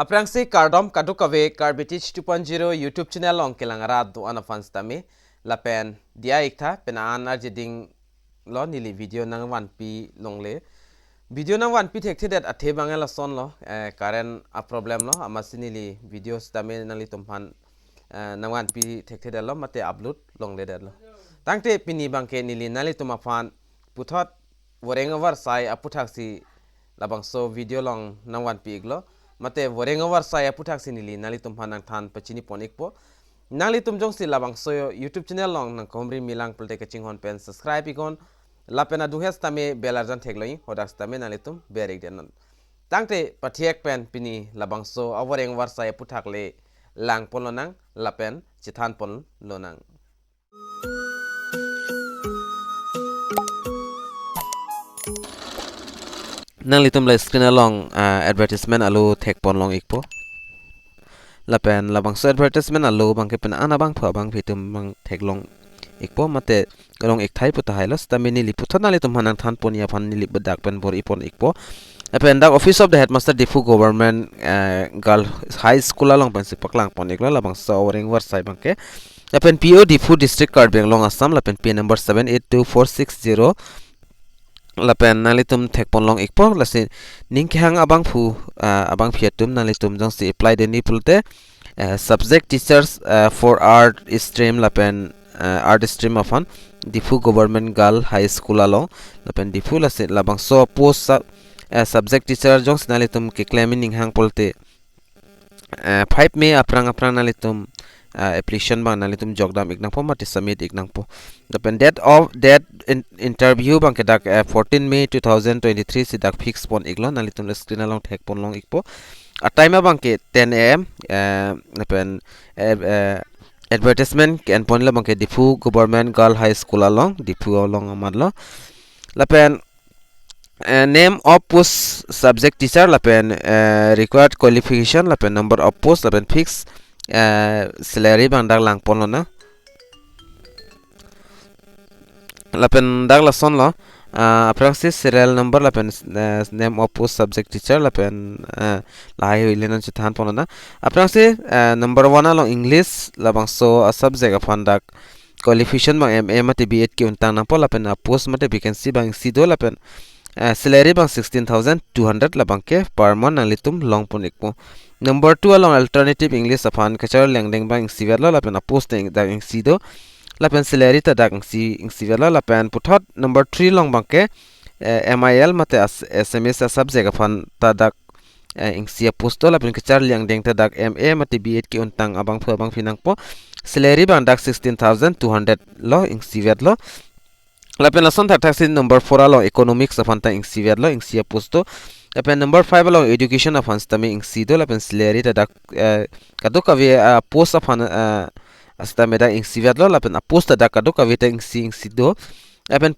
Aprangsi KARDOM kadukave Karbi 2.0 YouTube channel long kilangara do ana fans tami lapen dia ikta penaan arjeding lo nili video nang 1p longle video nang 1p thekthi dat athe bangela son lo karen a problem lo amasinili videos tami nali tumhan nang 1p thekthi dat lo mate upload longle dat lo tangte pini bangke nili nali tumafan puthot warengavar sai aputhak si labangso video long nang 1p iglo mate warengavar saya puthak sinili nali tumhanang than pachini ponik po nali tumjong si labangso YouTube channel long nang komri milang pulte kaching hon pen subscribe ikon lapena duhes tame belarjan thegloi hodax tame nali tum berik den tangte pathiek pen pini labangso awarengavar saya puthak le lang polonang lapen chithan pon lonang nang litum la screen along advertisement alu thek pon long ikpo lapen labangso advertisement alu bangke pen ana bang pha bang phitum bang thek long ikpo mate kalong ek thai puta hailos tamini li puthana litum hanang than pon ya phan li bedak pen bor ipon ikpo lapen dak office of the headmaster difu government girl high school along pen si paklang pon iklo labangso oring war sai bangke lapen PO difu district Karbi Anglong ASSAM lapen P number 782460 lapen nalitum thekpon long ikpo lasi ninkhang abang abang phiatum nalitum jong si apply deni pulte subject teachers for art stream lapen art stream afan difu government girl high school along lapen difu lasi labangso post subject teacher jong nalitum ke claiming ninghang pulte 5 May aprang nalitum application bang nalitum jogdam iknang po mati submit iknang po the date of that interview bang kedak 14 May 2023 sidak fix pon iglo nalitum screen along thek pon long ikpo a time bang ke 10 am napen advertisement ken pon la bang ke difu government girl high school along difu along amadlo lapen name of post subject teacher lapen required qualification lapen number of post lapen fix salary bang dag lang pon lo na lapen dag la son lo approximate serial number lapen name of post subject teacher lapen lai ilenan chithan pon na approximate number 1 along english labang so a subject afan dak qualification bang MA mate B.Ed ki untang na po lapen post mate vacancy bang sido lapen salary bang 16,200 labang ke per month nang litum long pon ikpo number 2 along alternative english afan kachar lengdeng bang siverlo lapen post da ing sido lapen salary ta dak si ing siverlo lapen puthot number 3 long bang ke MIL mate SMS subject afan ta dak ing sia posto lapen kachar lengdeng ta dak MA mate B.Ed ki untang abang phu abang finang po salary bang dak 16,200 lo ing siverlo lapen lason ta taxi number 4 along economics afan ta ing siverlo ing sia posto lapen number 5 along education afan stami ing sido lapen salary ta dak kaduk ave post afan astame da ing siverlo lapen post ta dak kaduk ave ta ing sido lapen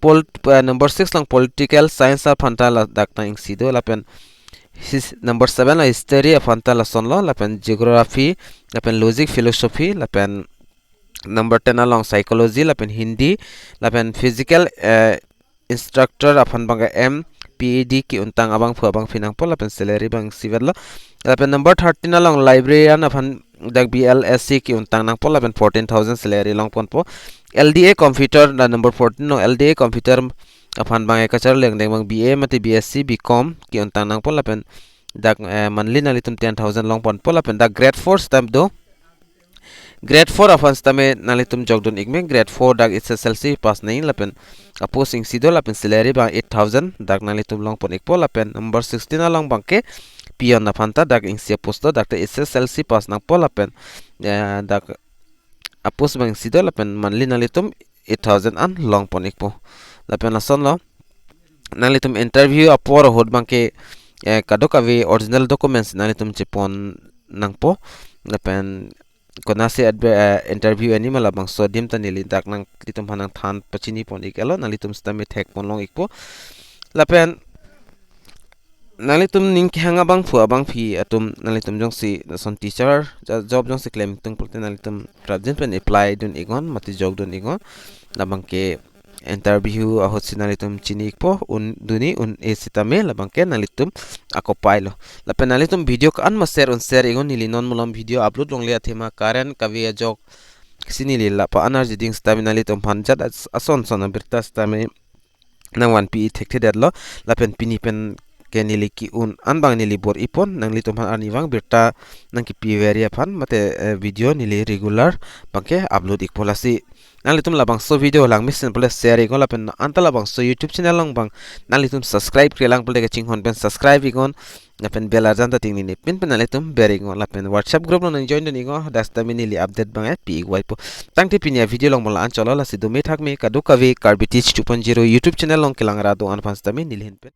number 6 lang political science afan ta dak ta ing sido lapen number 7 la history afan ta lason lo lapen geography lapen logic philosophy lapen number 10 along psychology lapen hindi lapen physical instructor afan banga PAD ki untang abang phu abang finang po lapen salary bang siverlo lapen number 13 along librarian afan dak BLSC ki untang nang po lapen 14,000 salary long pon po LDA computer na number 14 no LDA computer afan bang kachar leng deng bang BA mate BSc BCom ki untang nang po lapen dak monthly na litum 10,000 long pon po lapen dak grade 4 stamp do grade 4 afan stame nalitum jogdon igme grade 4 dak SSLC pass nain lapen posting sido lapen salary bang 8,000 dak nalitum long pon ikpo lapen number 16 along bangke pion na phanta dak ingsia posto dak SSLC pass nang po lapen dak post bang sido lapen monthly nalitum 8,000 an long pon ikpo lapen lason lo nalitum interview apor hod bangke kadok ave original documents nalitum chepon nang po lapen kona se interview ani mala bang so dim ta nili dak nang litum hanang than pachini pon ikelo nalitum stame thek pon long ikpo lapen nalitum ning khanga bang fu abang phi atum nalitum jong si son teacher job jong si claim tung pulte nalitum present pen apply dun igon mati jog dun igon labang ke interview ahot sinalitum chini po un duni un esitame labangke nalitum ako pailo lapen nalitum video kan ma share ingon nili non mulam video upload long lia thema karen kavi jok sini lila pa anar jiding stamina nalitum hanjat ason son birta stame nang 1 pe thekte dadlo lapen pini pen ke nili ki un anbang nili bor ipon nang litum han arniwang birta nang ki pi veria phan mate video nili regular bangke upload ikpolasi nang litum labangso video lang mission pole share igon lapen anta labangso YouTube channel lang bang nang litum subscribe kre lang pole ke chinghon pen subscribe igon lapen bell arjan ta tingni ne pin pen litum beringon lapen WhatsApp group lo nang join den igon dasta minili update bang pi igwaipo tangti pinya video long mola anchola la sidu me thak me kadu kavi Karbi Teach 2.0 YouTube channel long kilang rado anfans tami nilhin pen